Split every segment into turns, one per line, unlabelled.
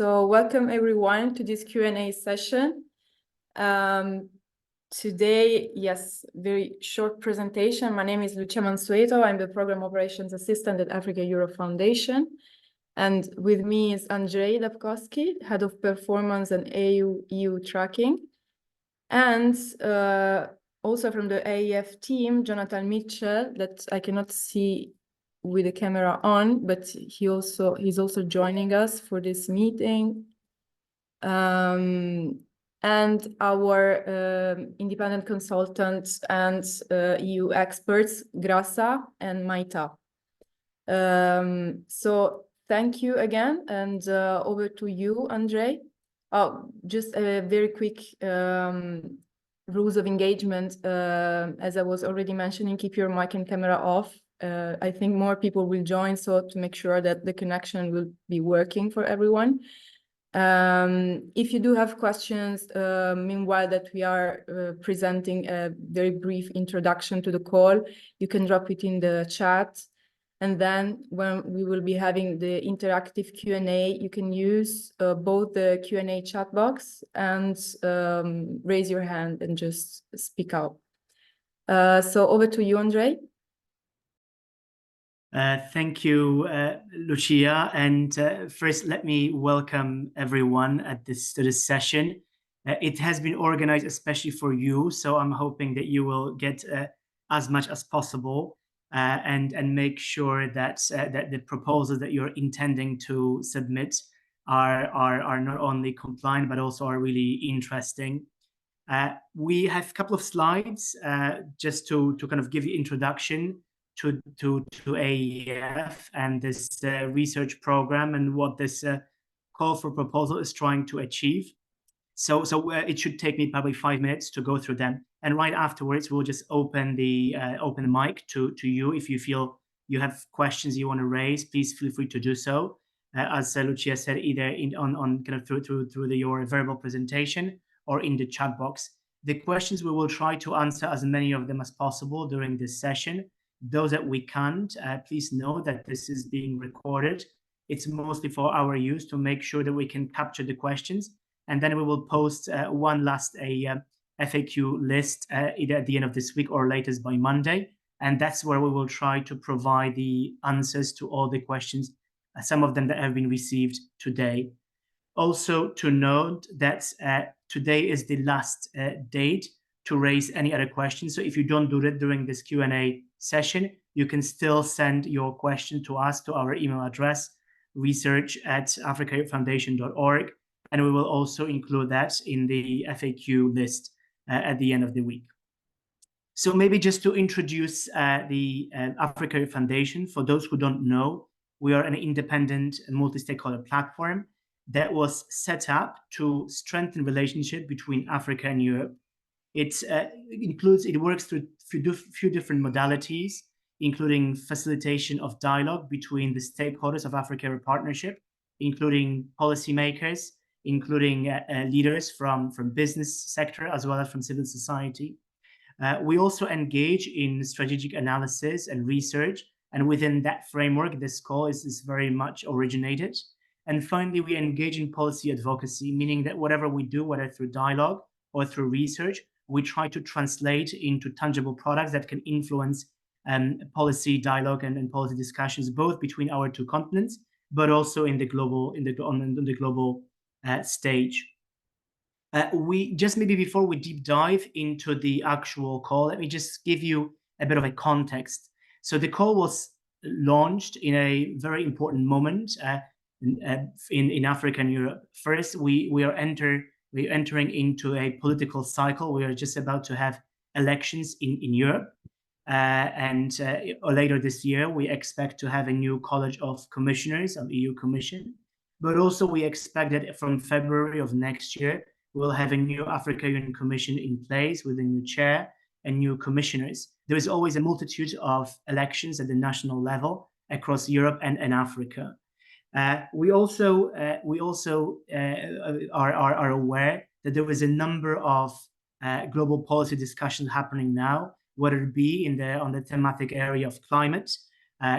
So welcome everyone to this Q&A session. Today, yes, very short presentation. My name is Lucia Mansueto. I'm the Program Operations Assistant at Africa Europe Foundation. And with me is Andrzej Lepkowski, Head of Performance and EU Tracking. And also from the AEF team, Jonathan Mitchell, that I cannot see with the camera on, but he's also joining us for this meeting. And our independent consultants and EU experts, Grasa and Maita. So thank you again, and over to you, Andrzej. Oh, just a very quick rules of engagement. As I was already mentioning, keep your mic and camera off. I think more people will join, so to make sure that the connection will be working for everyone. If you do have questions, meanwhile that we are presenting a very brief introduction to the call, you can drop it in the chat. And then when we will be having the interactive Q&A, you can use both the Q&A chat box and raise your hand and just speak out. So over to you, Andrzej.
Thank you, Lucia. And first, let me welcome everyone to this session. It has been organized especially for you, so I'm hoping that you will get as much as possible and make sure that that the proposals that you're intending to submit are not only compliant but also are really interesting. We have a couple of slides just to kind of give you introduction to AEF and this research program and what this call for proposal is trying to achieve. So it should take me probably 5 minutes to go through them, and right afterwards we'll just open the mic to you. If you feel you have questions you want to raise, please feel free to do so. As Lucia said, either on kind of through your verbal presentation or in the chat box. The questions we will try to answer as many of them as possible during this session. Those that we can't, please know that this is being recorded. It's mostly for our use to make sure that we can capture the questions. And then we will post one last FAQ list either at the end of this week or latest by Monday. And that's where we will try to provide the answers to all the questions, some of them that have been received today. Also to note that today is the last date to raise any other questions. So if you don't do it during this Q&A session, you can still send your question to us, to our email address, research@africafoundation.org, and we will also include that in the FAQ list at the end of the week. So maybe just to introduce the Africa Foundation, for those who don't know, we are an independent multi-stakeholder platform that was set up to strengthen relationship between Africa and Europe. It works through a few different modalities, including facilitation of dialogue between the stakeholders of Africa Europe Partnership, including policymakers, including leaders from business sector, as well as from civil society. We also engage in strategic analysis and research, and within that framework, this call is very much originated. And finally, we engage in policy advocacy, meaning that whatever we do, whether through dialogue or through research, we try to translate into tangible products that can influence policy dialogue and policy discussions, both between our two continents, but also in the global stage. We just maybe before we deep dive into the actual call, let me just give you a bit of a context. So the call was launched in a very important moment in Africa and Europe. First, we're entering into a political cycle. We are just about to have elections in Europe. And later this year, we expect to have a new College of Commissioners of EU Commission. But also we expect that from February of next year, we'll have a new Africa Union Commission in place with a new chair and new commissioners. There is always a multitude of elections at the national level across Europe and Africa. We also are aware that there is a number of global policy discussions happening now, whether it be on the thematic area of climate,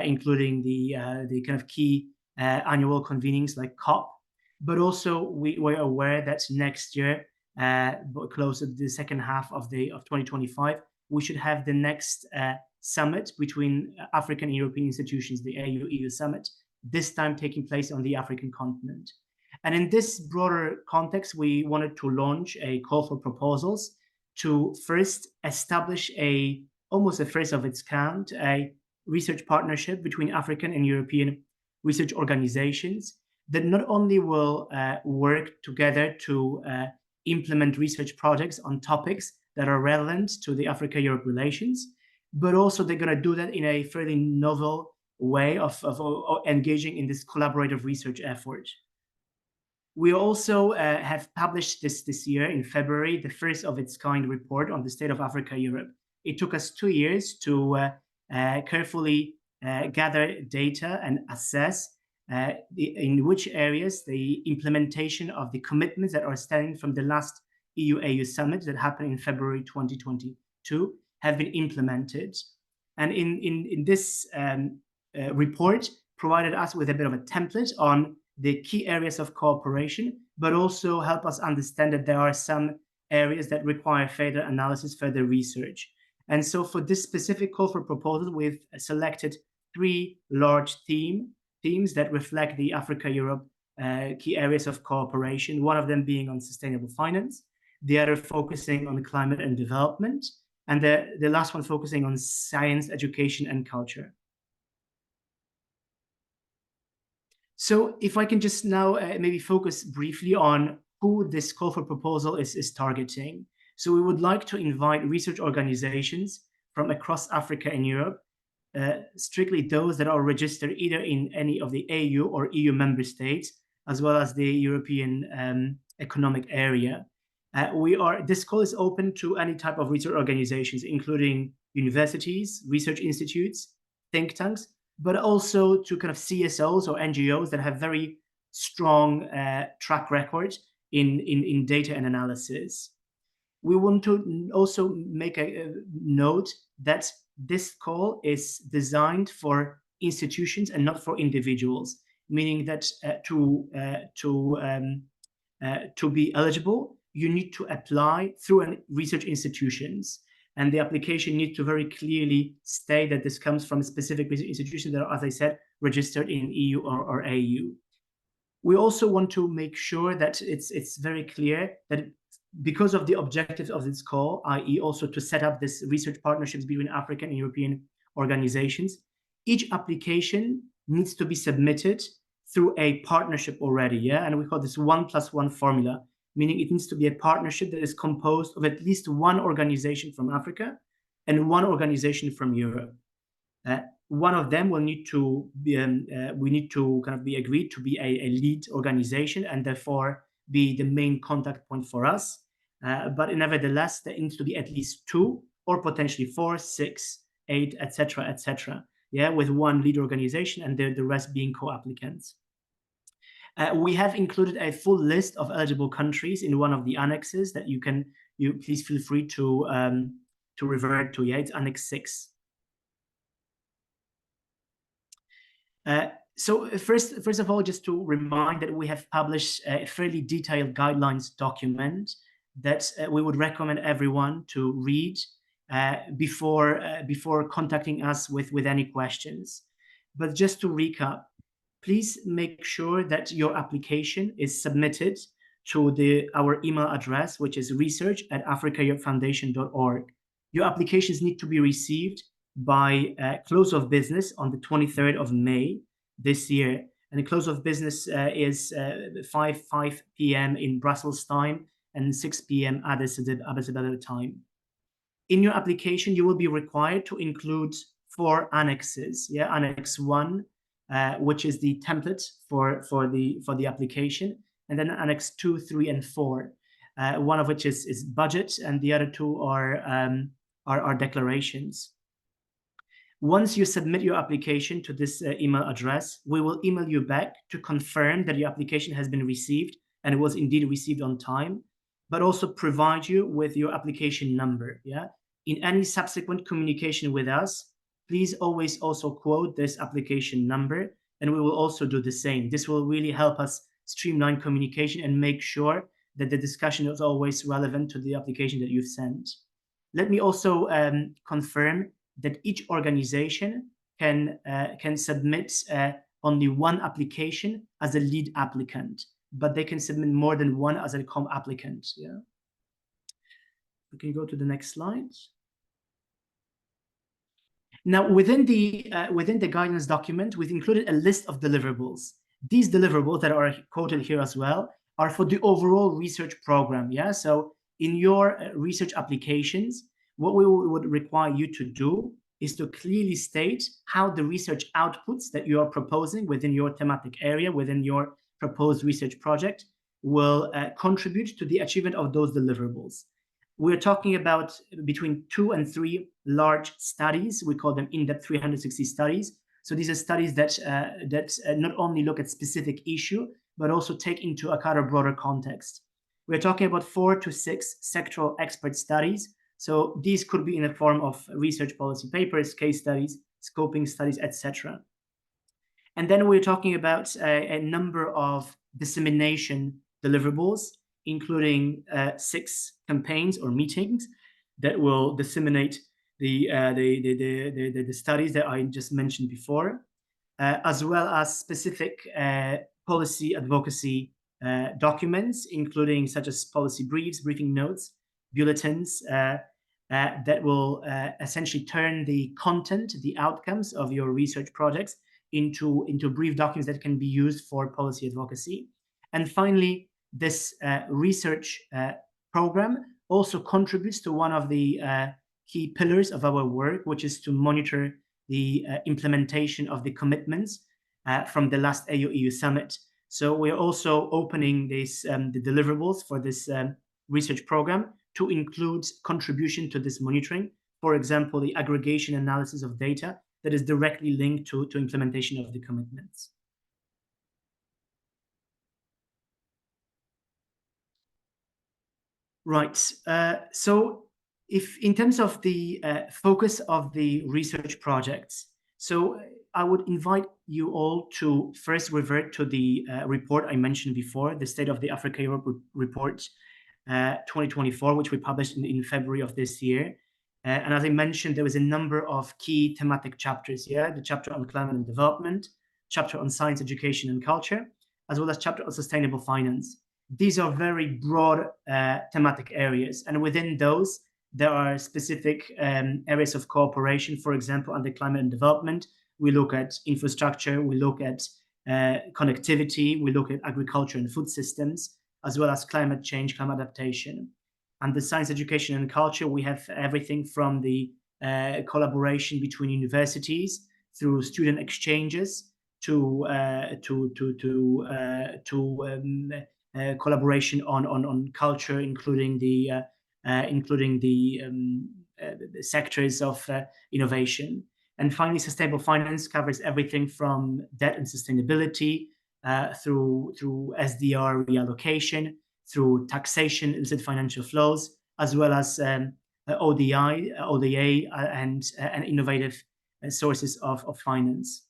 including the kind of key annual convenings like COP, but also we're aware that next year, close to the second half of 2025, we should have the next summit between African and European institutions, the AU-EU summit, this time taking place on the African continent. And in this broader context, we wanted to launch a call for proposals to first establish almost a first of its kind, a research partnership between African and European research organizations that not only will work together to implement research projects on topics that are relevant to the Africa-Europe relations, but also they're going to do that in a fairly novel way of engaging in this collaborative research effort. We also have published this year in February, the first of its kind report on the state of Africa-Europe. It took us 2 years to carefully gather data and assess in which areas the implementation of the commitments that are stemming from the last EU-AU summit that happened in February 2022 have been implemented. And in this report provided us with a bit of a template on the key areas of cooperation, but also help us understand that there are some areas that require further analysis, further research. And so for this specific call for proposals, we've selected 3 large themes that reflect the Africa-Europe key areas of cooperation, one of them being on sustainable finance, the other focusing on climate and development, and the last one focusing on science, education, and culture. So if I can just now maybe focus briefly on who this call for proposal is targeting. So we would like to invite research organizations from across Africa and Europe, strictly those that are registered either in any of the AU or EU member states, as well as the European Economic Area. This call is open to any type of research organizations, including universities, research institutes, think tanks, but also to kind of CSOs or NGOs that have very strong track record in data and analysis. We want to also make a note that this call is designed for institutions and not for individuals, meaning that to be eligible, you need to apply through research institutions. And the application needs to very clearly state that this comes from a specific research institution that are, as I said, registered in EU or AU. We also want to make sure that it's very clear that because of the objectives of this call, i.e. also to set up this research partnerships between African and European organizations, each application needs to be submitted through a partnership already, yeah? And we call this 1+1 formula, meaning it needs to be a partnership that is composed of at least one organization from Africa and one organization from Europe. One of them will need to be, we need to kind of be agreed to be a lead organization and therefore be the main contact point for us. But nevertheless, there needs to be at least 2 or potentially 4, 6, 8, etc., yeah, with one lead organization and the rest being co-applicants. We have included a full list of eligible countries in one of the annexes that you please feel free to revert to. Yeah, it's Annex 6. So first of all, just to remind that we have published a fairly detailed guidelines document that we would recommend everyone to read before contacting us with any questions. But just to recap, please make sure that your application is submitted to our email address, which is research@africaeuropefoundation.org. Your applications need to be received by close of business on the 23rd of May this year. And the close of business is 5 p.m. in Brussels time and 6 p.m. Addis Ababa time. In your application, you will be required to include 4 annexes. Yeah, Annex 1, which is the template for the application, and then Annex 2, 3, and 4. One of which is budget, and the other 2 are declarations. Once you submit your application to this email address, we will email you back to confirm that your application has been received and it was indeed received on time, but also provide you with your application number. Yeah. In any subsequent communication with us, please always also quote this application number, and we will also do the same. This will really help us streamline communication and make sure that the discussion is always relevant to the application that you've sent. Let me also confirm that each organization can submit only one application as a lead applicant, but they can submit more than one as a co-applicant. Yeah. We can go to the next slide. Now, within the guidance document, we've included a list of deliverables. These deliverables that are quoted here as well are for the overall research program. Yeah. So in your research applications, what we would require you to do is to clearly state how the research outputs that you are proposing within your thematic area, within your proposed research project, will contribute to the achievement of those deliverables. We're talking about between 2 and 3 large studies. We call them in-depth 360 studies. So these are studies that not only look at specific issue, but also take into account a broader context. We're talking about 4 to 6 sectoral expert studies. So these could be in the form of research policy papers, case studies, scoping studies, etc. And then we're talking about a number of dissemination deliverables, including 6 campaigns or meetings that will disseminate the studies that I just mentioned before, as well as specific policy advocacy documents, including such as policy briefs, briefing notes, bulletins that will essentially turn the content, the outcomes of your research projects into brief documents that can be used for policy advocacy. And finally, this research program also contributes to one of the key pillars of our work, which is to monitor the implementation of the commitments from the last AU-EU summit. So we're also opening this, the deliverables for this research program to include contribution to this monitoring. For example, the aggregation analysis of data that is directly linked to implementation of the commitments. Right. So if in terms of the focus of the research projects, so I would invite you all to first revert to the report I mentioned before, the State of the Africa-Europe report 2024, which we published in February of this year. And as I mentioned, there was a number of key thematic chapters here, the chapter on climate and development, chapter on science, education and culture, as well as chapter on sustainable finance. These are very broad thematic areas. And within those, there are specific areas of cooperation. For example, under climate and development, we look at infrastructure, we look at connectivity, we look at agriculture and food systems, as well as climate change, climate adaptation. And the science, education, and culture, we have everything from the collaboration between universities through student exchanges to collaboration on culture, including the sectors of innovation. And finally, sustainable finance covers everything from debt and sustainability through SDR reallocation, through taxation, illicit financial flows, as well as ODA, and innovative sources of finance.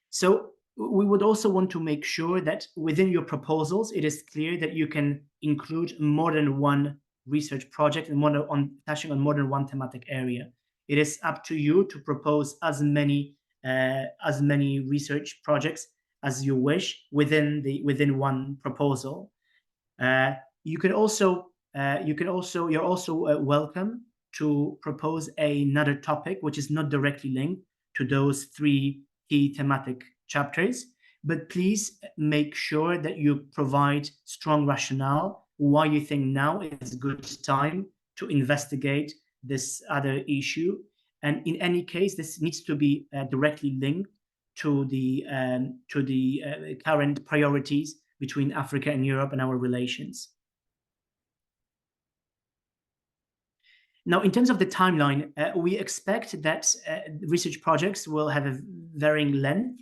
So we would also want to make sure that within your proposals, it is clear that you can include more than one research project and touching on more than one thematic area. It is up to you to propose as many research projects as you wish within one proposal. You're also welcome to propose another topic which is not directly linked to those 3 key thematic chapters, but please make sure that you provide strong rationale why you think now is a good time to investigate this other issue. And in any case, this needs to be directly linked to the current priorities between Africa and Europe and our relations. Now, in terms of the timeline, we expect that research projects will have a varying length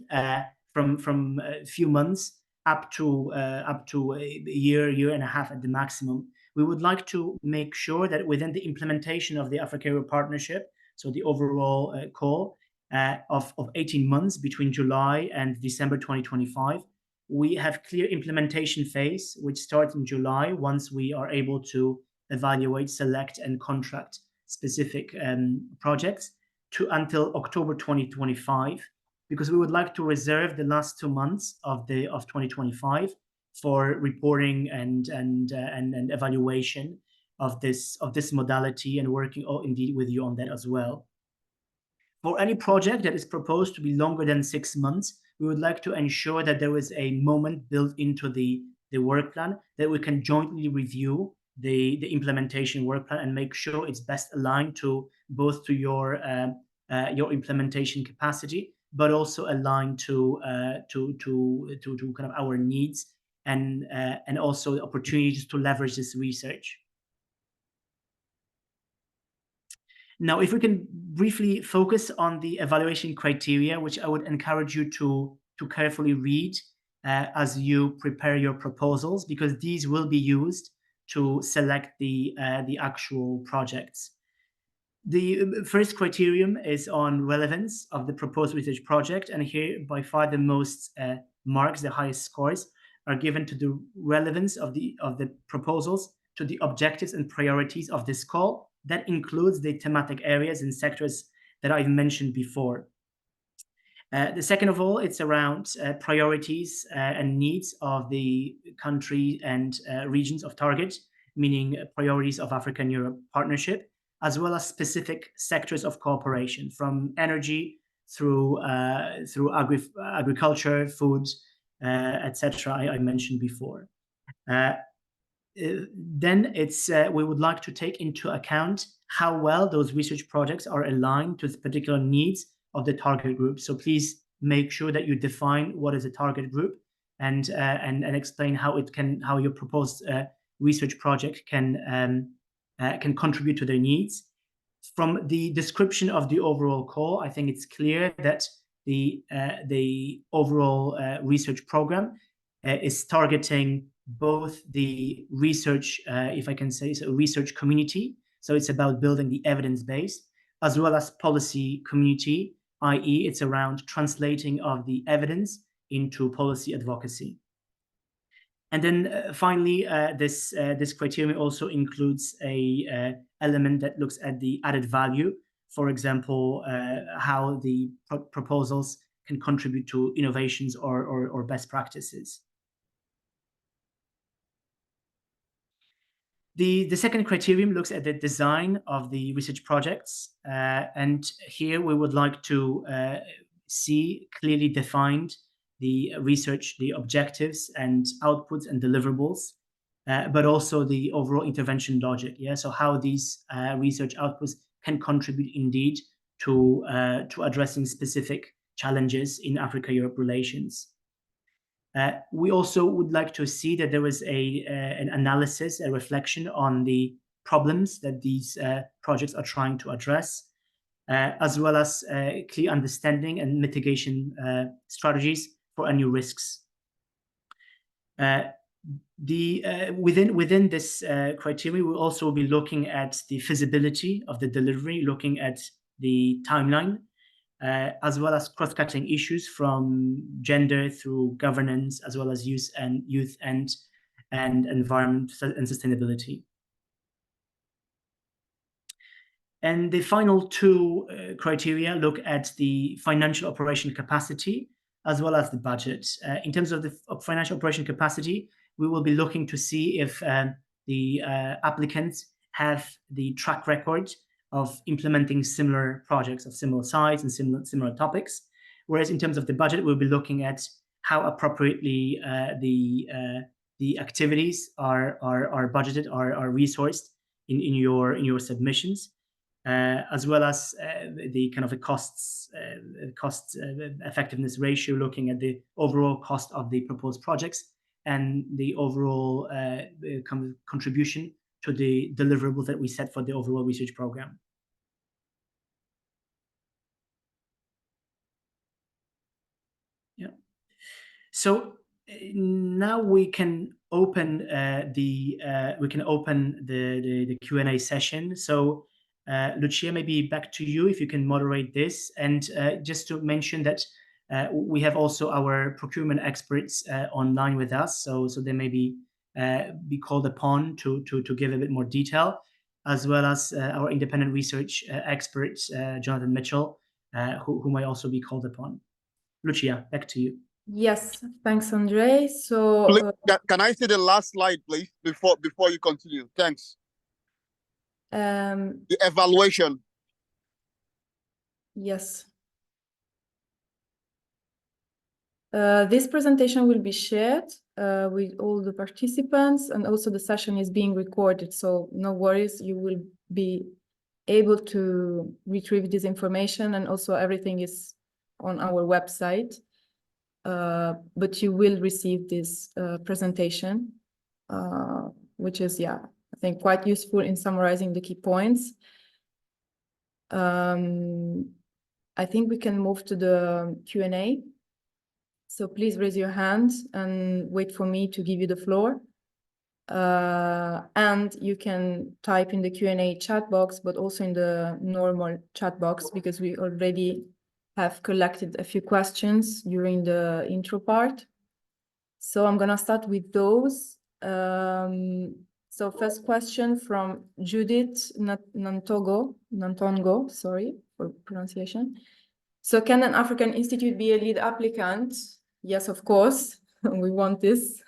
from a few months up to a year and a half at the maximum. We would like to make sure that within the implementation of the Africa-Europe partnership, so the overall call of 18 months between July and December 2025, we have clear implementation phase, which starts in July once we are able to evaluate, select, and contract specific projects until October 2025, because we would like to reserve the last 2 months of 2025 for reporting and evaluation of this modality, and working indeed with you on that as well. For any project that is proposed to be longer than 6 months, we would like to ensure that there is a moment built into the work plan that we can jointly review the implementation work plan and make sure it's best aligned to both to your implementation capacity, but also aligned to kind of our needs and also the opportunities to leverage this research. Now, if we can briefly focus on the evaluation criteria, which I would encourage you to carefully read as you prepare your proposals, because these will be used to select the actual projects. The first criterion is on relevance of the proposed research project, and here by far the most marks, the highest scores, are given to the relevance of the proposals to the objectives and priorities of this call. That includes the thematic areas and sectors that I've mentioned before. The second of all, it's around priorities and needs of the country and regions of target, meaning priorities of African-Europe partnership, as well as specific sectors of cooperation, from energy through agriculture, food, etc. I mentioned before. Then it's we would like to take into account how well those research projects are aligned to the particular needs of the target group. So please make sure that you define what is a target group and explain how your proposed research project can contribute to their needs. From the description of the overall call, I think it's clear that the overall research program is targeting both the research, if I can say so, research community. So it's about building the evidence base, as well as policy community, i.e. it's around translating of the evidence into policy advocacy. And then finally, this criterion also includes a element that looks at the added value. For example, how the proposals can contribute to innovations or best practices. The second criterion looks at the design of the research projects. And here we would like to see clearly defined the research, the objectives and outputs and deliverables, but also the overall intervention logic. Yeah, so how these research outputs can contribute indeed to addressing specific challenges in Africa-Europe relations. We also would like to see that there was an analysis, a reflection on the problems that these projects are trying to address, as well as clear understanding and mitigation strategies for any risks. Within this criteria, we'll also be looking at the feasibility of the delivery, looking at the timeline, as well as cross-cutting issues from gender through governance, as well as youth and environment and sustainability. And the final two criteria look at the financial operation capacity as well as the budget. In terms of the financial operation capacity, we will be looking to see if the applicants have the track record of implementing similar projects of similar size and similar topics. Whereas in terms of the budget, we'll be looking at how appropriately the activities are budgeted, are resourced in your submissions, as well as the kind of the cost effectiveness ratio, looking at the overall cost of the proposed projects and the overall contribution to the deliverables that we set for the overall research program. Yeah. So now we can open the Q&A session. So Lucia, maybe back to you if you can moderate this. And just to mention that We have also our procurement experts online with us, so they may be called upon to give a bit more detail, as well as our independent research expert, Jonathan Mitchell, who may also be called upon. Lucia, back to you.
Yes, thanks, Andre. So
can I see the last slide, please, before you continue? Thanks. The evaluation.
Yes. This presentation will be shared with all the participants, and also the session is being recorded, so no worries, you will be able to retrieve this information, and also everything is on our website. But you will receive this presentation, which is, yeah, I think quite useful in summarizing the key points. I think we can move to the Q&A. So please raise your hand and wait for me to give you the floor. And you can type in the Q&A chat box, but also in the normal chat box, because we already have collected a few questions during the intro part. So I'm gonna start with those. So first question from Judith Nantongo, sorry for pronunciation. So can an African institute be a lead applicant? Yes, of course, we want this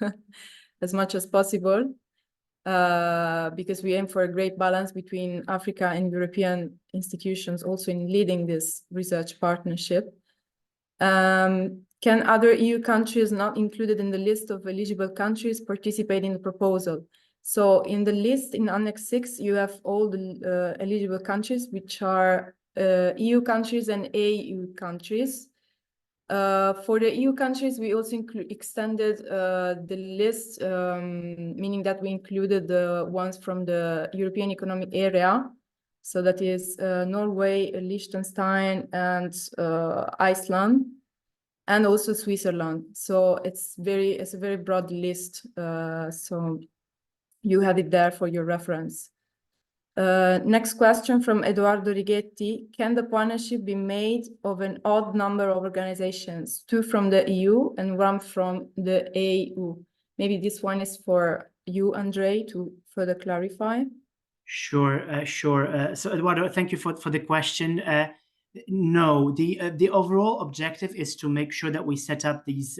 as much as possible, because we aim for a great balance between Africa and European institutions also in leading this research partnership. Can other EU countries not included in the list of eligible countries participate in the proposal? So in the list in Annex 6, you have all the eligible countries, which are EU countries and AU countries. For the EU countries, we also extended the list, meaning that we included the ones from the European Economic Area. So that is Norway, Liechtenstein, and Iceland, and also Switzerland. So it's a very broad list. So you have it there for your reference. Next question from Edoardo Righetti. Can the partnership be made of an odd number of organizations, 2 from the EU and 1 from the AU? Maybe this one is for you, Andre, to further clarify.
Sure. So Eduardo, thank you for the question. No, the overall objective is to make sure that we set up these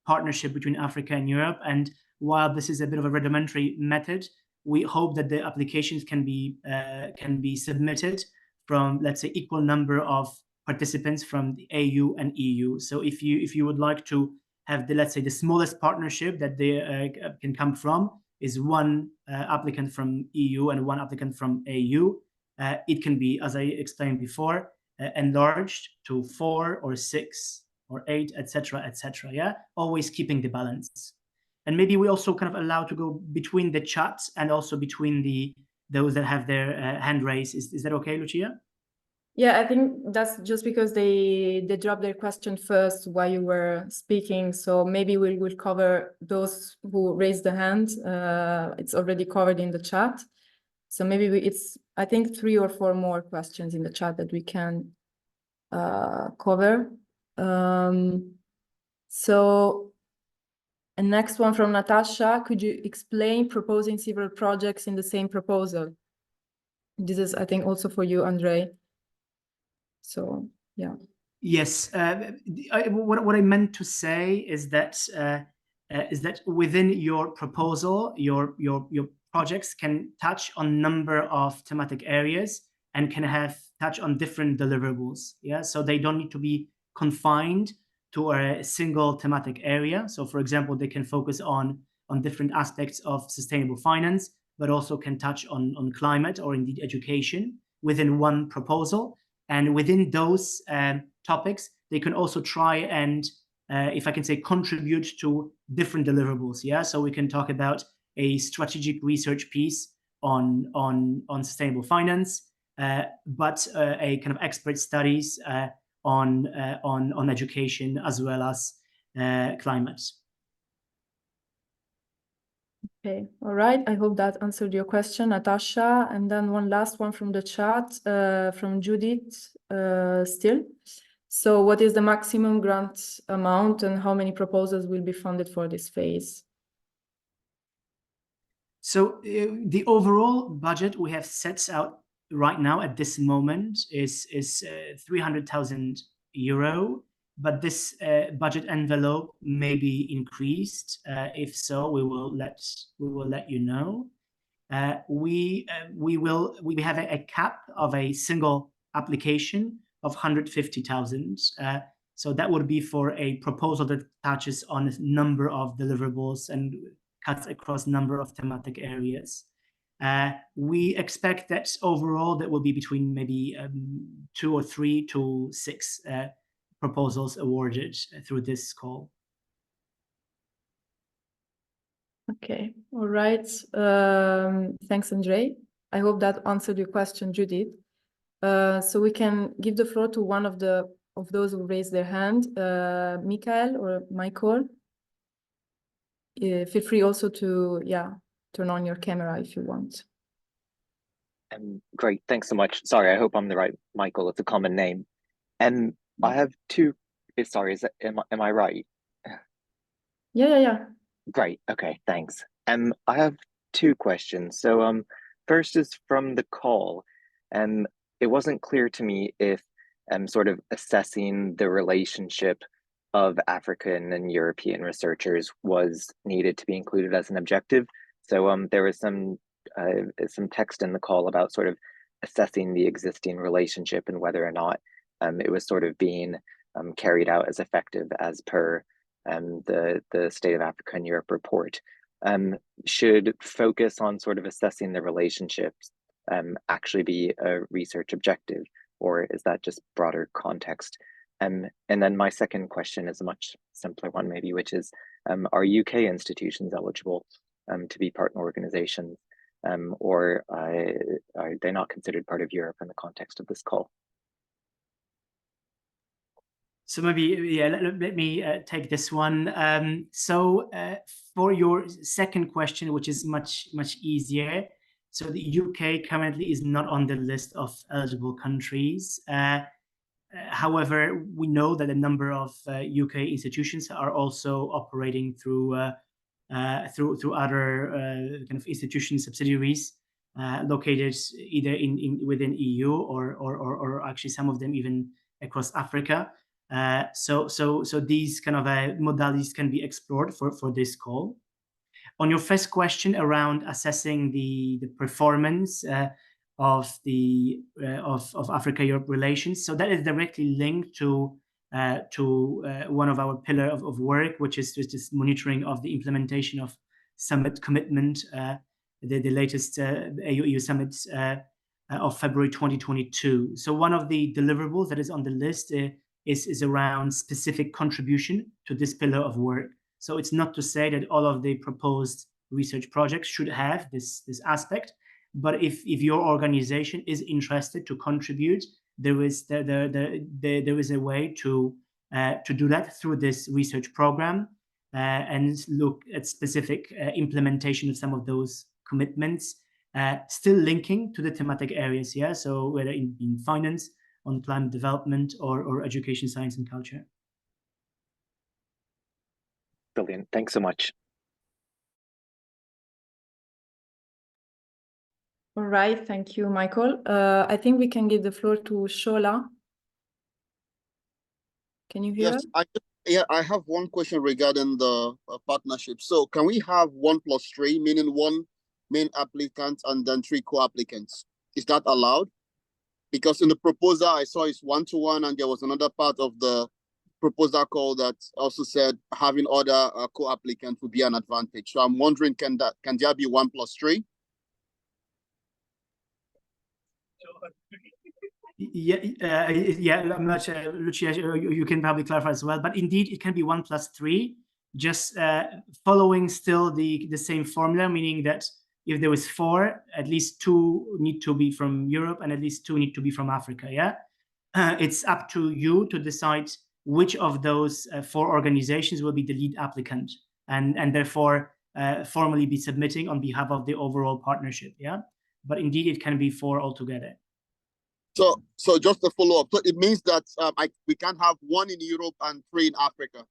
partnership between Africa and Europe. And while this is a bit of a rudimentary method, we hope that the applications can be submitted from, let's say, equal number of participants from the AU and EU. So if you would like to have the, let's say, the smallest partnership that they can come from is 1 applicant from EU and 1 applicant from AU, it can be, as I explained before, enlarged to 4 or 6 or 8, etc., etc. Yeah, always keeping the balance. And maybe we also kind of allow to go between the chats and also between those that have their hand raised. Is that okay, Lucia?
Yeah, I think that's just because they dropped their question first while you were speaking. So maybe we will cover those who raised the hand. It's already covered in the chat. So maybe it's, I think, 3 or 4 more questions in the chat that we can cover. So a next one from Natasha. Could you explain proposing several projects in the same proposal? This is, I think, also for you, Andre. So, yeah.
Yes. What I meant to say is that within your proposal, your projects can touch on a number of thematic areas and can touch on different deliverables. Yeah. So they don't need to be confined to a single thematic area. So, for example, they can focus on different aspects of sustainable finance, but also can touch on climate or indeed education within one proposal. And within those topics, they can also try and, if I can say, contribute to different deliverables. Yeah, so we can talk about a strategic research piece on sustainable finance, but a kind of expert studies on education as well as climate.
Okay, all right. I hope that answered your question, Natasha. And then one last one from the chat, from Judith still. So what is the maximum grant amount and how many proposals will be funded for this phase?
So the overall budget we have set out right now at this moment is 300,000 euro, but this budget envelope may be increased. If so, we will let you know. We have a cap of a single application of 150,000. So that would be for a proposal that touches on a number of deliverables and cuts across a number of thematic areas. We expect that overall that will be between maybe 2 or 3 to 6 proposals awarded through this call.
Okay, all right. Thanks, Andrei. I hope that answered your question, Judith. So we can give the floor to one of those who raised their hand, Michael or Michael. Feel free also to turn on your camera if you want.
Great, thanks so much. Sorry, I hope I'm the right Michael. It's a common name. I have two. Sorry, am I right?
Yeah.
Great. Okay, thanks. I have two questions. So first is from the call. It wasn't clear to me if sort of assessing the relationship of African and European researchers was needed to be included as an objective. So there was some text in the call about sort of assessing the existing relationship and whether or not it was sort of being carried out as effective as per the State of Africa and Europe report. Should focus on sort of assessing the relationships actually be a research objective, or is that just broader context? And then my second question is a much simpler one maybe, which is, are UK institutions eligible to be partner organizations, or are they not considered part of Europe in the context of this call?
So maybe, let me take this one. So for your second question, which is much easier, so the UK currently is not on the list of eligible countries. However, we know that a number of UK institutions are also operating through other kind of institution subsidiaries located either within EU or actually some of them even across Africa. So these kind of modalities can be explored for this call. On your first question around assessing the performance of Africa-Europe relations, so that is directly linked to one of our pillar of work, which is just monitoring of the implementation of summit commitment, the latest AU summit of February 2022. So one of the deliverables that is on the list is around specific contribution to this pillar of work. So it's not to say that all of the proposed research projects should have this aspect, but if your organization is interested to contribute, there is a way to do that through this research program and look at specific implementation of some of those commitments, still linking to the thematic areas. Yeah, so whether in finance, on climate development, or education, science, and culture.
Brilliant. Thanks so much.
All right. Thank you, Michael. I think we can give the floor to Shola. Can you hear us?
I have one question regarding the partnership. So can we have 1+3, meaning one main applicant and then 3 co-applicants? Is that allowed? Because in the proposal I saw it's 1-to-1, and there was another part of the proposal call that also said having other co-applicants would be an advantage. So I'm wondering, can there be 1+3?
Yeah, I'm not sure, Lucia, you can probably clarify as well, but indeed it can be 1+3, just following still the same formula, meaning that if there was 4, at least 2 need to be from Europe and at least 2 need to be from Africa. Yeah, it's up to you to decide which of those 4 organizations will be the lead applicant and therefore formally be submitting on behalf of the overall partnership. Yeah, but indeed it can be 4 altogether.
So just a follow up. So it means that we can't have 1 in Europe and 3 in Africa.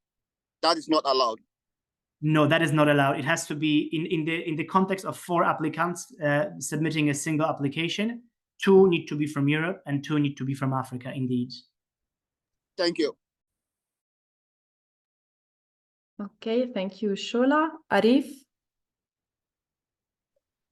That is not allowed.
No, that is not allowed. It has to be in the context of 4 applicants submitting a single application. 2 need to be from Europe and 2 need to be from Africa, indeed.
Thank you.
Okay, thank you, Shola. Arif?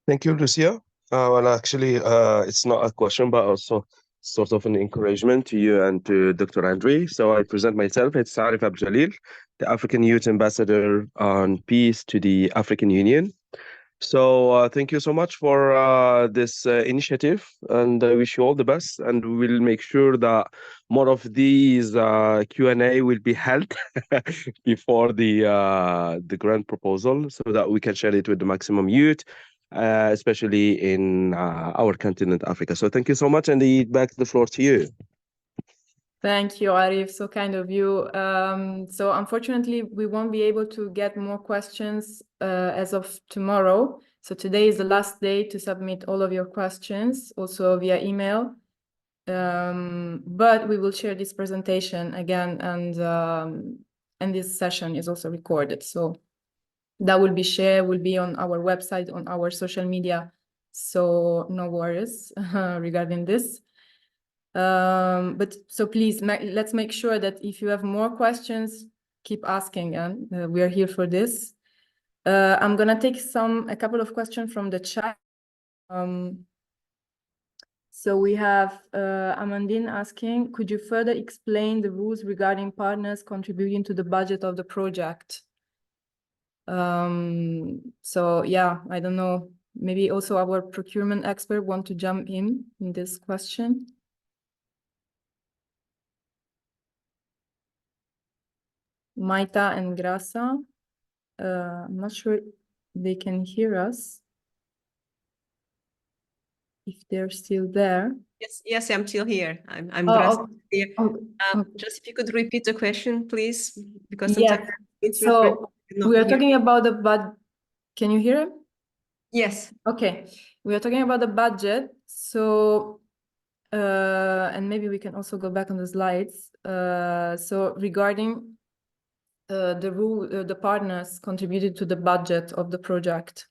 Thank you, Lucia. Well, actually, it's not a question, but also sort of an encouragement to you and to Dr. Andre. So I present myself. It's Arif Abjalil, the African Youth Ambassador on Peace to the African Union. So thank you so much for this initiative, and I wish you all the best. And we will make sure that more of these Q&A will be held before the grant proposal, so that we can share it with the maximum youth, especially in our continent, Africa. So thank you so much, and back the floor to you.
Thank you, Arif. So kind of you. So unfortunately, we won't be able to get more questions as of tomorrow. So today is the last day to submit all of your questions, also via email. But we will share this presentation again, and this session is also recorded. So that will be shared, will be on our website, on our social media. So no worries regarding this. But so please, let's make sure that if you have more questions, keep asking, and we are here for this. I'm gonna take a couple of questions from the chat. So we have Amandine asking, could you further explain the rules regarding partners contributing to the budget of the project? So yeah, I don't know, maybe also our procurement expert want to jump in this question. Maita and Grasa, I'm not sure they can hear us. If they're still there.
Yes, I'm still here. I'm
oh,
here.
okay.
Just if you could repeat the question, please, because
yes.
it's
So we are talking about the budget. Can you hear him?
Yes.
Okay, we are talking about the budget. So, and maybe we can also go back on the slides. So regarding the partners contributed to the budget of the project.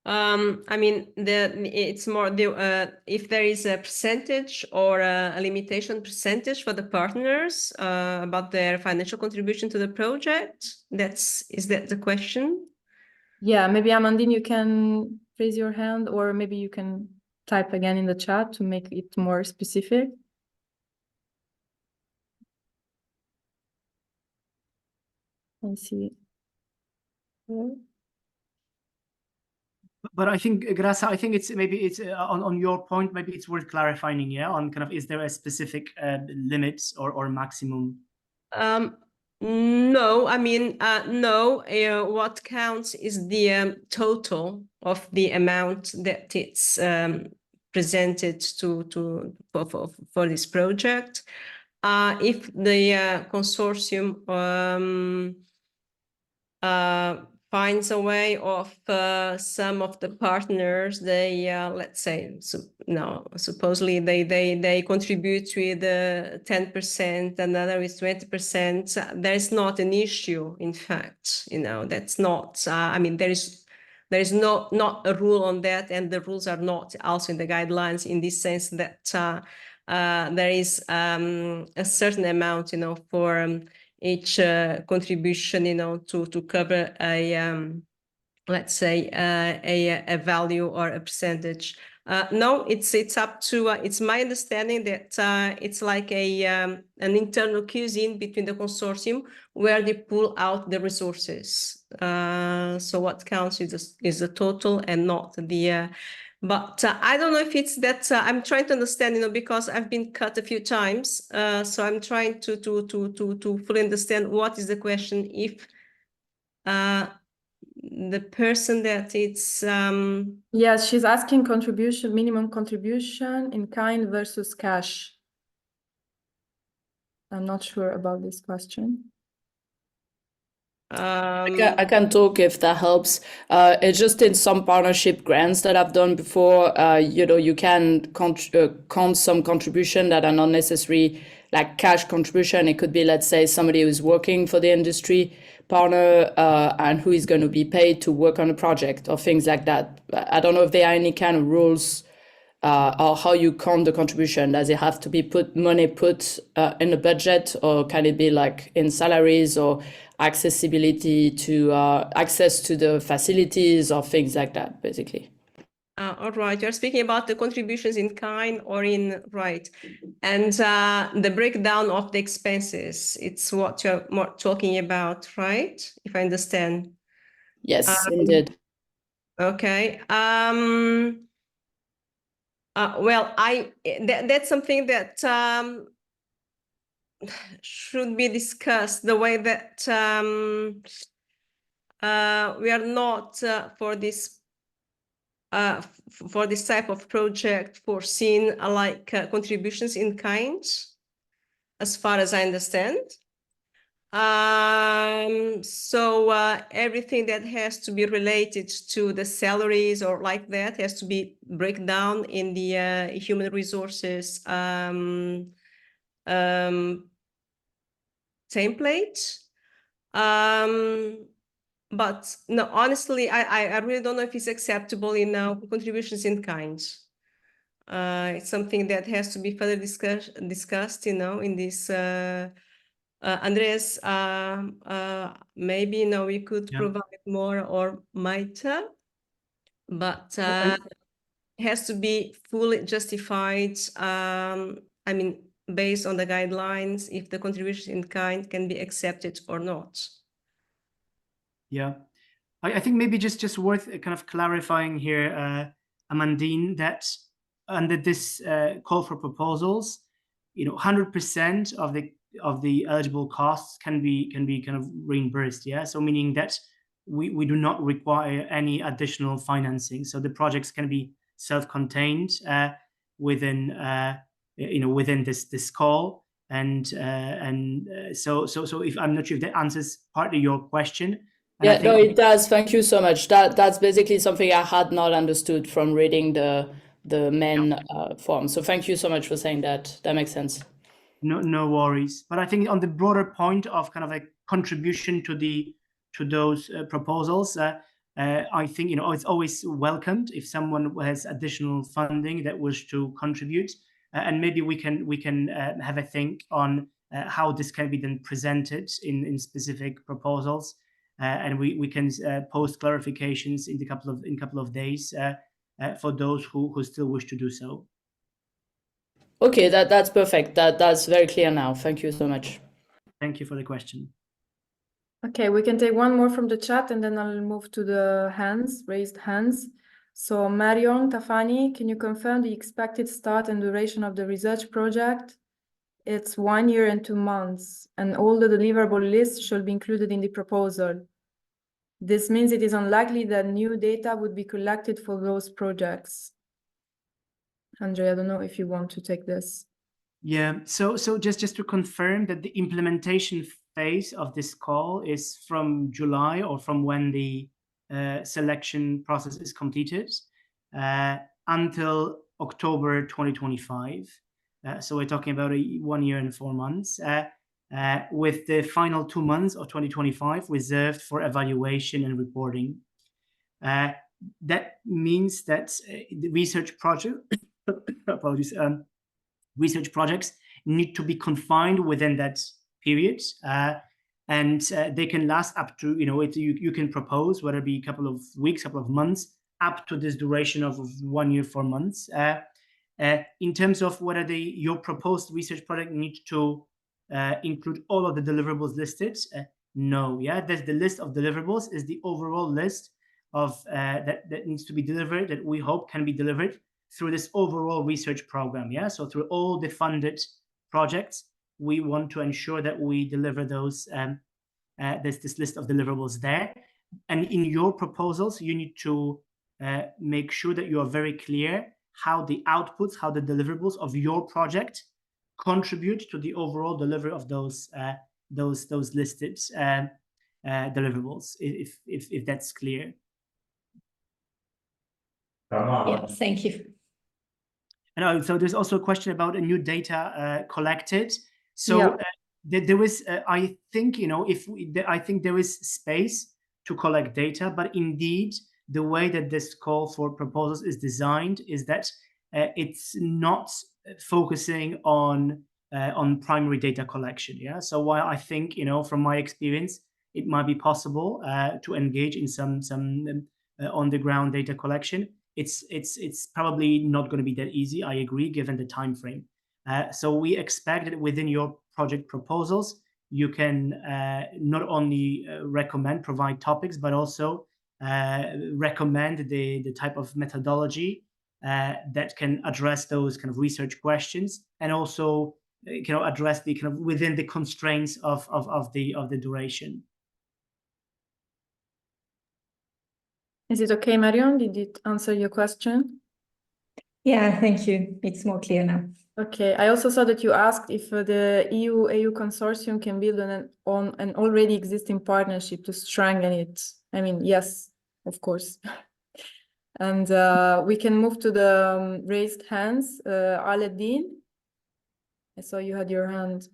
I mean, it's more if there is a percentage or a limitation percentage for the partners about their financial contribution to the project. Is that the question?
Yeah, maybe Amandine, you can raise your hand, or maybe you can type again in the chat to make it more specific. Let's see.
But I think, Grasa, I think it's on your point, maybe it's worth clarifying, yeah, on kind of, is there a specific limits or maximum?
No, I mean, no, what counts is the total of the amount that it's presented for this project. If the consortium finds a way of some of the partners, they let's say, supposedly they contribute with 10%, another is 20%. There's not an issue, in fact. That's not. I mean, there is not a rule on that, and the rules are not also in the guidelines in this sense that there is a certain amount, for each contribution, to cover a let's say a value or a percentage. No, it's up to. It's my understanding that it's like an internal cuisine between the consortium where they pull out the resources. So what counts is the total and not the. But I don't know if it's that. I'm trying to understand, because I've been cut a few times. So I'm trying to fully understand what is the question. If the person that it's
yes, she's asking minimum contribution in kind versus cash. I'm not sure about this question.
I can talk if that helps. It's just in some partnership grants that I've done before, you can count some contribution that are not necessary like cash contribution. It could be, let's say, somebody who's working for the industry partner and who is going to be paid to work on a project or things like that. I don't know if there are any kind of rules or how you count the contribution. Does it have to be money put in the budget, or can it be like in salaries or accessibility to access to the facilities or things like that, basically?
All right, you're speaking about the contributions in kind or in right, and the breakdown of the expenses. It's what you're more talking about, right? If I understand.
Yes, indeed.
Okay. Well, that's something that should be discussed. The way that we are not for this type of project foreseen contributions in kind, as far as I understand. So everything that has to be related to the salaries or like that has to be breakdown in the human resources template. But no, honestly, I really don't know if it's acceptable in contributions in kind. It's something that has to be further discussed, in this. Andreas, maybe we could provide more, or might, but it has to be fully justified. I mean, based on the guidelines, if the contribution in kind can be accepted or not.
Yeah, I think maybe just worth kind of clarifying here, Amandine, that under this call for proposals, 100% of the eligible costs can be kind of reimbursed. Yeah, so meaning that we do not require any additional financing. So the projects can be self-contained within within this call. And so if I'm not sure if that answers partly your question.
Yeah, no, it does. Thank you so much. That's basically something I had not understood from reading the main form. So thank you so much for saying that. That makes sense.
No worries. But I think on the broader point of kind of a contribution to those proposals, I think it's always welcomed if someone has additional funding that wish to contribute, and maybe we can have a think on how this can be then presented in specific proposals. And we can post clarifications in a couple of days for those who still wish to do so.
Okay, that's perfect. That's very clear now. Thank you so much.
Thank you for the question.
Okay, we can take one more from the chat, and then I'll move to the raised hands. So Marion Tafani, can you confirm the expected start and duration of the research project? It's 1 year and 2 months, and all the deliverable lists shall be included in the proposal. This means it is unlikely that new data would be collected for those projects. Andre, I don't know if you want to take this.
Yeah, so just to confirm that the implementation phase of this call is from July, or from when the selection process is completed, until October 2025. So we're talking about 1 year and 4 months, with the final 2 months of 2025 reserved for evaluation and reporting. That means that the research project, apologies, research projects need to be confined within that period, and they can last up to, you can propose whether it be a couple of weeks, couple of months, up to this duration of 1 year, 4 months. In terms of whether your proposed research project needs to include all of the deliverables listed, no. Yeah, there's the list of deliverables is the overall list of that needs to be delivered, that we hope can be delivered through this overall research program. Yeah, so through all the funded projects, we want to ensure that we deliver those. There's this list of deliverables there, and in your proposals, you need to make sure that you are very clear how the outputs, how the deliverables of your project contribute to the overall delivery of those listed deliverables, if that's clear.
Yeah, thank you.
And so there's also a question about a new data collected. So
Yeah.
there was, I think, I think there is space to collect data, but indeed, the way that this call for proposals is designed is that it's not focusing on primary data collection. Yeah. So while I think, from my experience, it might be possible to engage in some on the ground data collection, it's probably not going to be that easy. I agree, given the time frame. So we expect that within your project proposals, you can not only provide topics, but also recommend the type of methodology that can address those kind of research questions, and also address the kind of within the constraints of the duration.
Is it okay, Marion? Did it answer your question?
Yeah, thank you. It's more clear now.
Okay. I also saw that you asked if the EU-AU consortium can build on an already existing partnership to strengthen it. I mean, yes, of course. And we can move to the raised hands. Aladdin, I saw you had your hand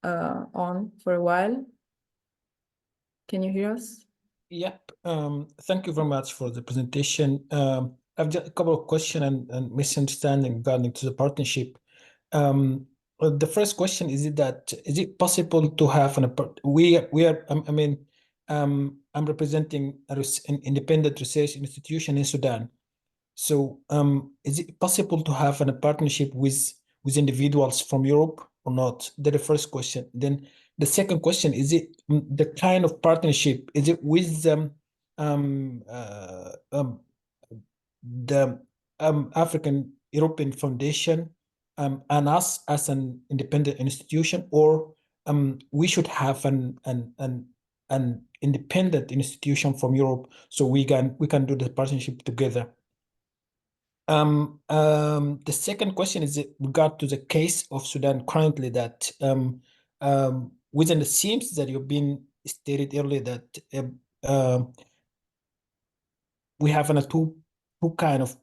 on for a while. Can you hear us?
Yep. Thank you very much for the presentation. I've got a couple of questions and misunderstanding regarding to the partnership. The first question is it possible to have I'm representing an independent research institution in Sudan. So is it possible to have a partnership with individuals from Europe or not? That's the first question. Then the second question, is it the kind of partnership, is it with the African European Foundation and us as an independent institution, or we should have an independent institution from Europe so we can do the partnership together? The second question is regard to the case of Sudan currently, that within the themes that you've been stated earlier, that we have two kind of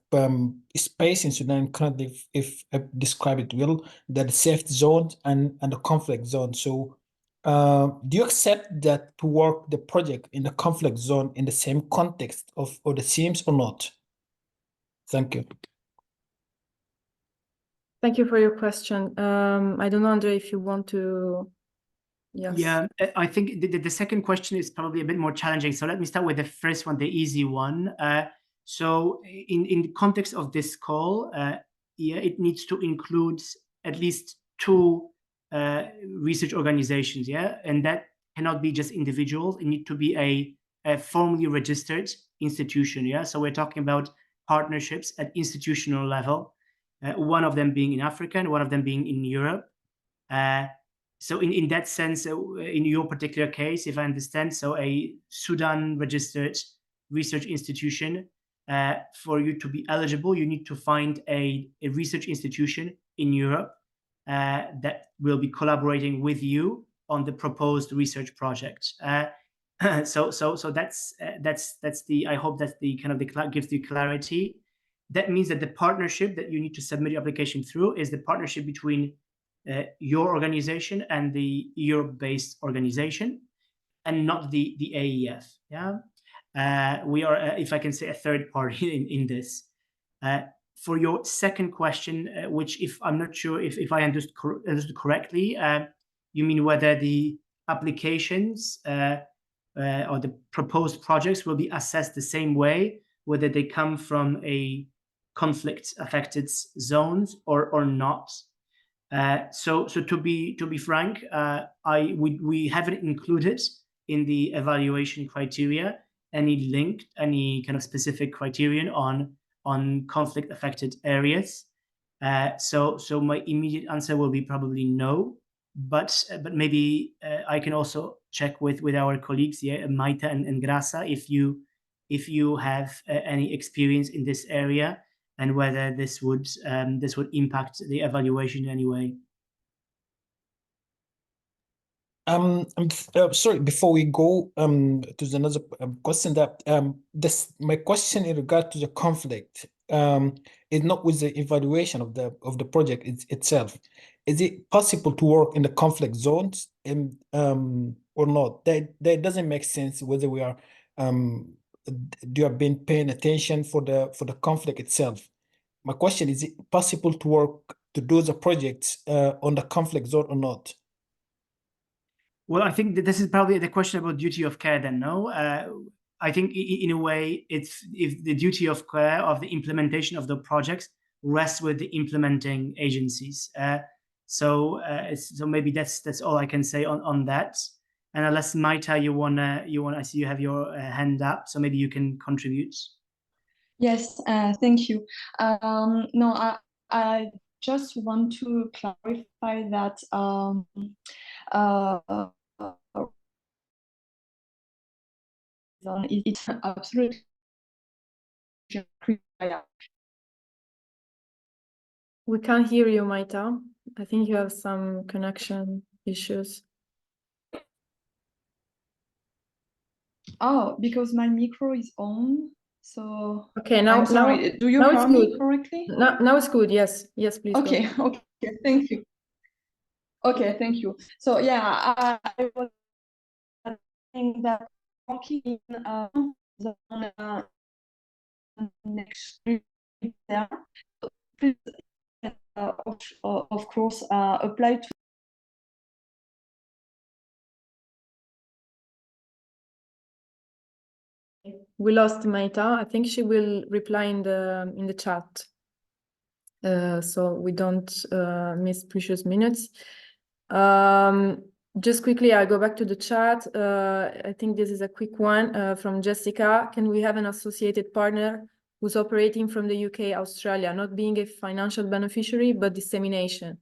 space in Sudan currently, if I describe it well, that the safe zone and the conflict zone. So do you accept that to work the project in the conflict zone in the same context of the themes or not? Thank you.
Thank you for your question. I don't know, Andre, if you want to. Yes.
Yeah, I think the second question is probably a bit more challenging. So let me start with the first one, the easy one. So in the context of this call, it needs to include at least 2 research organizations, and that cannot be just individuals. It needs to be a formally registered institution, So we're talking about partnerships at institutional level, one of them being in Africa and one of them being in Europe. So in that sense, in your particular case, if I understand, so a Sudan registered research institution, for you to be eligible, you need to find a research institution in Europe that will be collaborating with you on the proposed research project. So that's the, I hope that's the kind of gives you clarity. That means that the partnership that you need to submit your application through is the partnership between your organization and the Europe-based organization, and not the AEF. We are, if I can say, a third party in this. For your second question, which if I'm not sure if I understood correctly, you mean whether the applications or the proposed projects will be assessed the same way, whether they come from a conflict-affected zones or not. So to be frank, we haven't included in the evaluation criteria any kind of specific criterion on conflict-affected areas. So my immediate answer will be probably no, but maybe I can also check with our colleagues, Maita and Grasa, if you have any experience in this area, and whether this would impact the evaluation in any way.
Sorry, before we go to the another question, that my question in regard to the conflict is not with the evaluation of the project itself. Is it possible to work in the conflict zones or not? That doesn't make sense whether we are do you have been paying attention for the conflict itself? My question is it possible to work to do the projects on the conflict zone or not?
Well, I think that this is probably the question about duty of care then, no? I think in a way, it's if the duty of care of the implementation of the projects rests with the implementing agencies. So maybe that's all I can say on that. And unless Maita, you wanna, I see you have your hand up, so maybe you can contribute.
Yes, thank you. No, I just want to clarify that it's absolutely
We can't hear you, Maita. I think you have some connection issues.
Oh, because my micro is on. So
okay, now
do you hear me correctly?
Now it's good. Yes, please.
Okay, okay, thank you. Okay, thank you. So yeah, I was saying that working the next there, of course, apply to.
We lost Maita. I think she will reply in the chat, so we don't miss precious minutes. Just quickly, I go back to the chat. I think this is a quick one from Jessica. Can we have an associated partner who's operating from the UK, Australia, not being a financial beneficiary, but dissemination?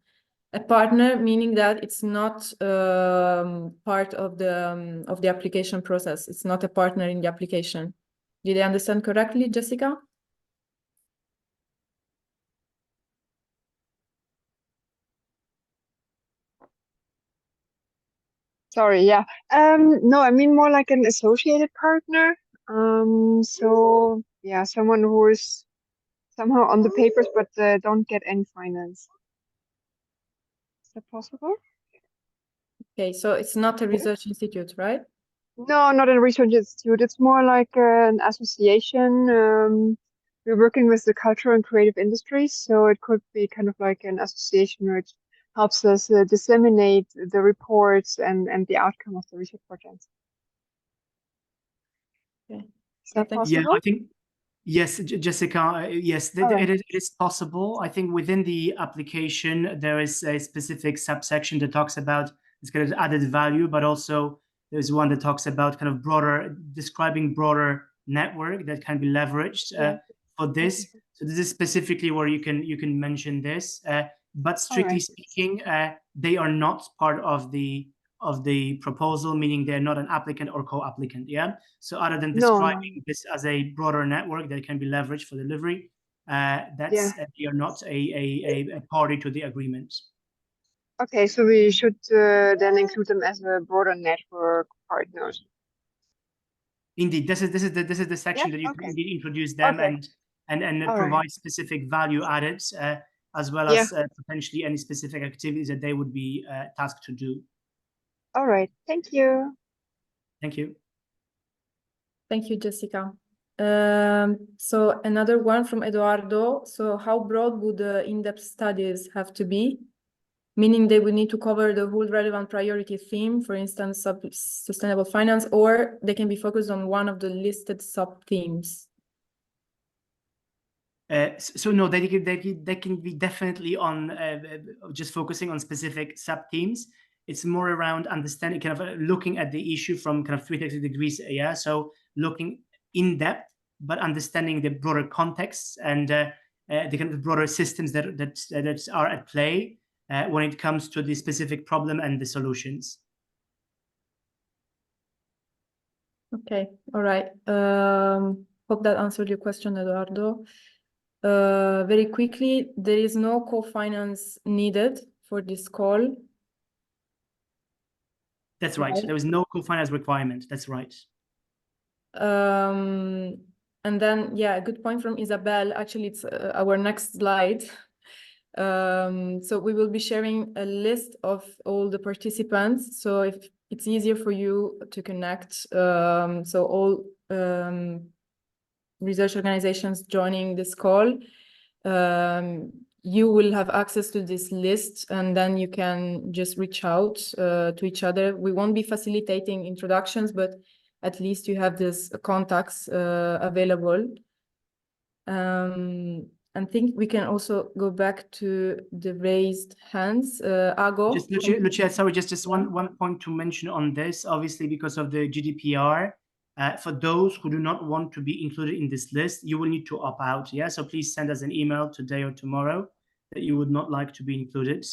A partner, meaning that it's not part of the application process. It's not a partner in the application. Did I understand correctly, Jessica?
Sorry, yeah. No, I mean more like an associated partner. So yeah, someone who is somehow on the papers but don't get any finance. Is that possible?
Okay, so it's not a research institute, right?
No, not a research institute. It's more like an association. We're working with the cultural and creative industries, so it could be kind of like an association which helps us disseminate the reports and the outcome of the research projects.
Okay.
Is that possible?
Yeah, I think, yes, Jessica, yes, it is possible. I think within the application, there is a specific subsection that talks about this kind of added value, but also there's one that talks about kind of describing broader network that can be leveraged for this. So this is specifically where you can mention this, but strictly speaking, they are not part of the proposal, meaning they're not an applicant or co-applicant. Yeah. So other than describing this as a broader network that can be leveraged for delivery, they are not a party to the agreement.
Okay, so we should then include them as a broader network partners.
Indeed, this is the section that you can indeed introduce them and provide specific value added, as well as potentially any specific activities that they would be tasked to do.
All right, thank you.
Thank you.
Thank you, Jessica. So another one from Eduardo. So how broad would the in-depth studies have to be? Meaning they would need to cover the whole relevant priority theme, for instance, sustainable finance, or they can be focused on one of the listed sub-themes?
So no, they can be definitely on just focusing on specific sub-themes. It's more around understanding, kind of looking at the issue from kind of 360 degrees. Yeah, so looking in depth, but understanding the broader contexts and the kind of broader systems that are at play when it comes to the specific problem and the solutions.
Okay, all right. Hope that answered your question, Eduardo. Very quickly, there is no co-finance needed for this call.
That's right.
Right.
There is no co-finance requirement. That's right.
And then, yeah, a good point from Isabel. Actually, it's our next slide. So we will be sharing a list of all the participants. So if it's easier for you to connect, so all research organizations joining this call, you will have access to this list, and then you can just reach out to each other. We won't be facilitating introductions, but at least you have these contacts available. I think we can also go back to the raised hands. Ago?
Just Lucia, sorry, just one point to mention on this. Obviously, because of the GDPR, for those who do not want to be included in this list, you will need to opt out. Yeah, so please send us an email today or tomorrow that you would not like to be included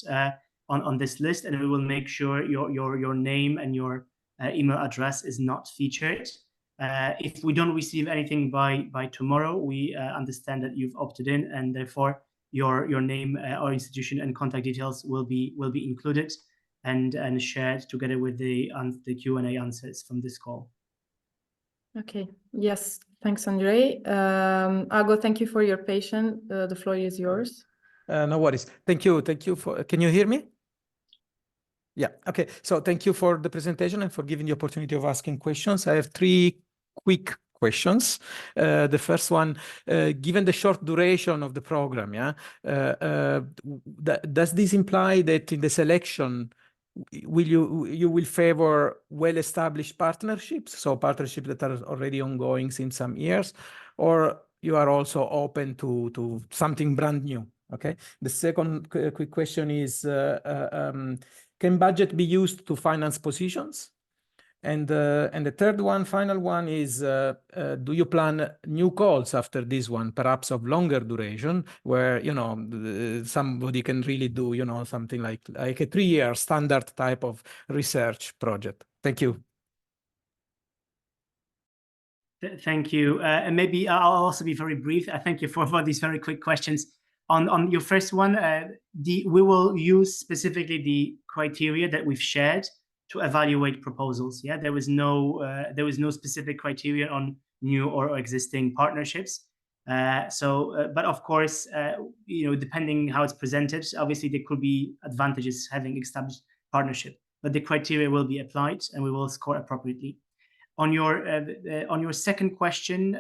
on this list, and we will make sure your name and your email address is not featured. If we don't receive anything by tomorrow, we understand that you've opted in, and therefore your name or institution and contact details will be included and shared together with the Q&A answers from this call.
Okay. Yes. Thanks, Andre. Ago, thank you for your patience. The floor is yours.
No worries. Thank you. Thank you for. Can you hear me? Yeah. Okay. So thank you for the presentation and for giving the opportunity of asking questions. I have 3 quick questions. The first one, given the short duration of the program, does this imply that in the selection, you will favor well-established partnerships, so partnerships that are already ongoing since some years, or you are also open to something brand new? Okay. The second quick question is, can budget be used to finance positions? And the third one, final one is, do you plan new calls after this one, perhaps of longer duration, where, you know, somebody can really do, you know, something like a 3-year standard type of research project? Thank you.
Thank you. And maybe I'll also be very brief. Thank you for these very quick questions. On your first one, we will use specifically the criteria that we've shared to evaluate proposals. Yeah, there was no specific criteria on new or existing partnerships. But of course, you know, depending how it's presented, obviously there could be advantages having established partnership. But the criteria will be applied, and we will score appropriately. On your second question,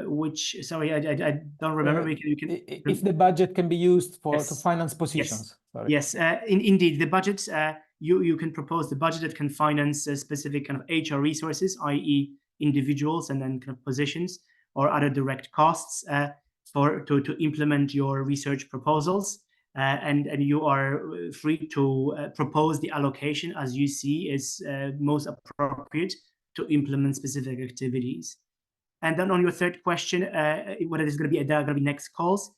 which, sorry, I don't remember.
If the budget can be used to finance positions.
Yes, indeed, the budget. You can propose the budget that can finance a specific kind of HR resources, i.e. individuals and then kind of positions or other direct costs to implement your research proposals. And you are free to propose the allocation as you see is most appropriate to implement specific activities. And then on your third question, whether there's going to be next calls.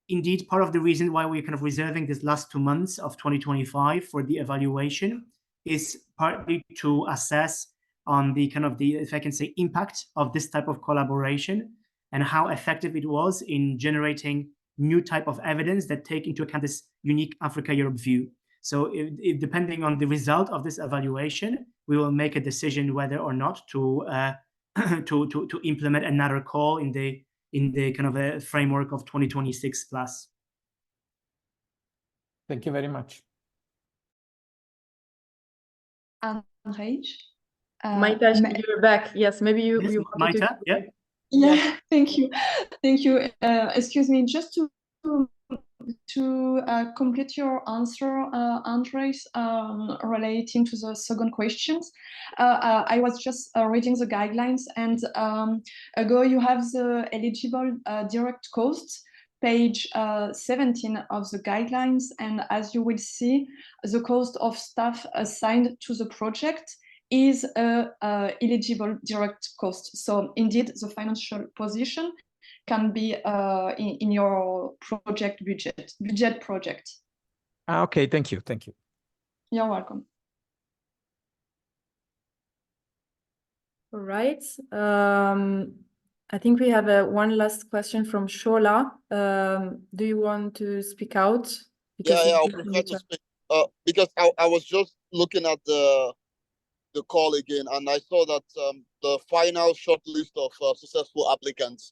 Indeed, part of the reason why we're kind of reserving this last 2 months of 2025 for the evaluation is partly to assess on the kind of if I can say, impact of this type of collaboration and how effective it was in generating new type of evidence that take into account this unique Africa-Europe view. So depending on the result of this evaluation, we will make a decision whether or not to implement another call in the kind of a framework of 2026 plus.
Thank you very much.
Andrej?
Maita, you're back. Yes, maybe you
Maita, yeah.
Yeah, thank you. Thank you. Excuse me, just to complete your answer, Andres, relating to the second questions. I was just reading the guidelines, and ago you have the eligible direct costs, page 17 of the guidelines, and as you will see, the cost of staff assigned to the project is eligible direct cost. So indeed, the financial position can be in your budget project.
Okay, thank you. Thank you.
You're welcome.
All right. I think we have one last question from Shola. Do you want to speak out?
Because I prefer to speak. Because I was just looking at the the call again, and I saw that the final shortlist of successful applicants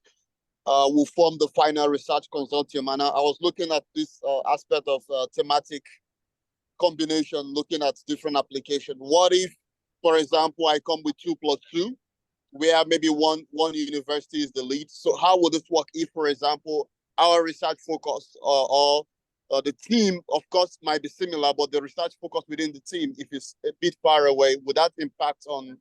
will form the final research consortium. And I was looking at this aspect of thematic combination, looking at different application. What if, for example, I come with 2+2, where maybe one university is the lead? So how would this work if, for example, our research focus or the team, of course, might be similar, but the research focus within the team, if it's a bit far away, would that impact on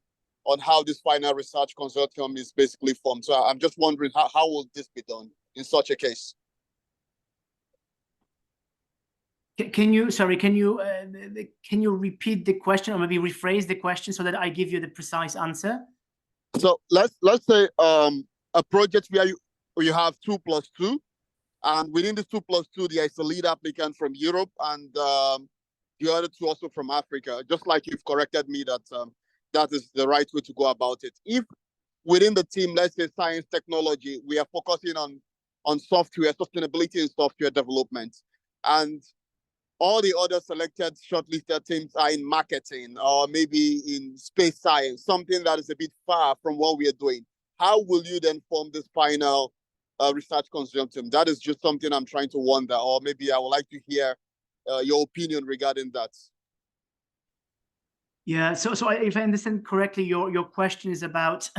how this final research consortium is basically formed? So I'm just wondering how will this be done in such a case?
Can you repeat the question, or maybe rephrase the question so that I give you the precise answer?
So let's say a project where you have 2+2, and within the 2+2 there is a lead applicant from Europe and the other two also from Africa. Just like you've corrected me that that is the right way to go about it. If within the team, let's say science technology, we are focusing on software, sustainability and software development, and all the other selected shortlisted teams are in marketing or maybe in space science, something that is a bit far from what we are doing, how will you then form this final research consortium? That is just something I'm trying to wonder, or maybe I would like to hear your opinion regarding that.
Yeah, so if I understand correctly, your question is about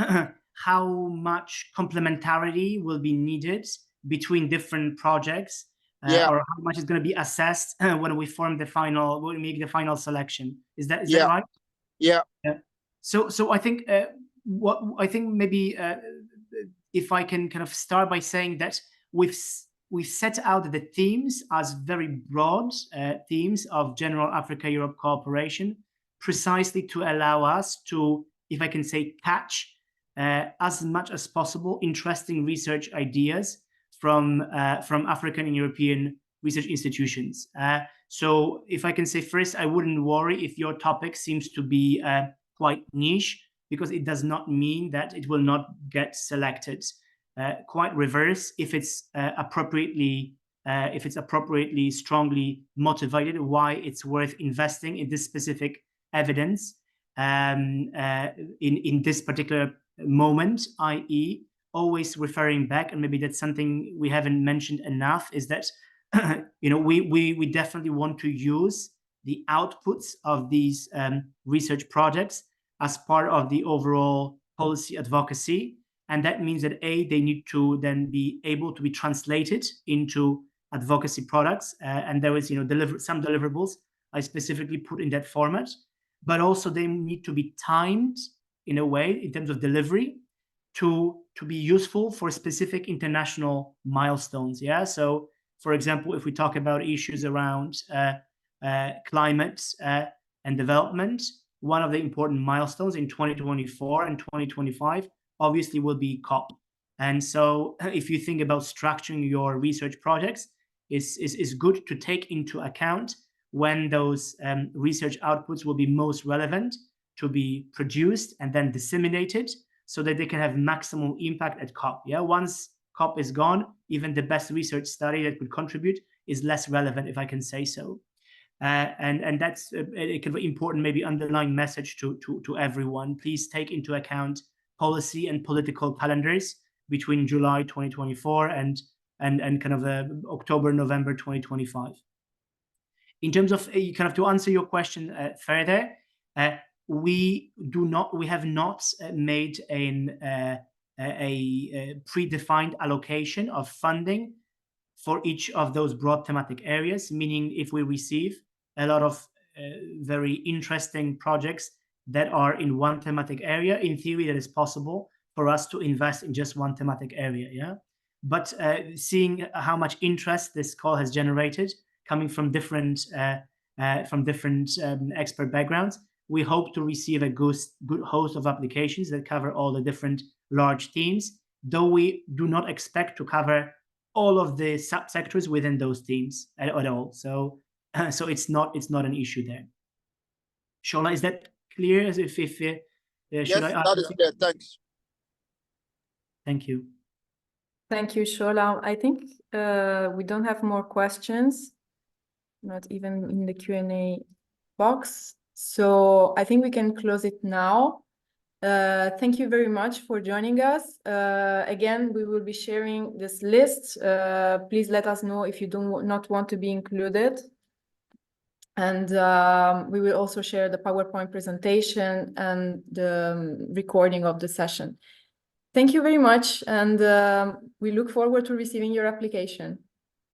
how much complementarity will be needed between different projects, or how much is going to be assessed when we make the final selection. Is that right?
Yeah.
So I think maybe if I can kind of start by saying that we've set out the themes as very broad themes of general Africa-Europe cooperation, precisely to allow us to, if I can say, catch as much as possible interesting research ideas from African and European research institutions. So if I can say first, I wouldn't worry if your topic seems to be quite niche, because it does not mean that it will not get selected. Quite reverse, if it's appropriately strongly motivated, why it's worth investing in this specific evidence in this particular moment, i.e. always referring back, and maybe that's something we haven't mentioned enough, is that we definitely want to use the outputs of these research projects as part of the overall policy advocacy. And that means that they need to then be able to be translated into advocacy products. And there is, some deliverables I specifically put in that format, but also they need to be timed in a way in terms of delivery to be useful for specific international milestones. Yeah. So for example, if we talk about issues around climate and development, one of the important milestones in 2024 and 2025 obviously will be COP. And so if you think about structuring your research projects, it's good to take into account when those research outputs will be most relevant to be produced and then disseminated so that they can have maximum impact at COP. Yeah, once COP is gone, even the best research study that could contribute is less relevant, if I can say so. And that's a kind of important, maybe underlying message to everyone. Please take into account policy and political calendars between July 2024 and kind of October, November 2025. In terms of kind of to answer your question further, we have not made a predefined allocation of funding for each of those broad thematic areas, meaning if we receive a lot of very interesting projects that are in one thematic area, in theory, that is possible for us to invest in just one thematic area. Yeah, but seeing how much interest this call has generated, coming from different expert backgrounds, we hope to receive a good host of applications that cover all the different large themes, though we do not expect to cover all of the subsectors within those themes at all. So it's not an issue there. Shola, is that clear? As if yes,
that is clear. Thanks.
Thank you.
Thank you, Shola. I think we don't have more questions, not even in the Q&A box. So I think we can close it now. Thank you very much for joining us. Again, we will be sharing this list. Please let us know if you do not want to be included. And we will also share the PowerPoint presentation and the recording of the session. Thank you very much, and we look forward to receiving your application.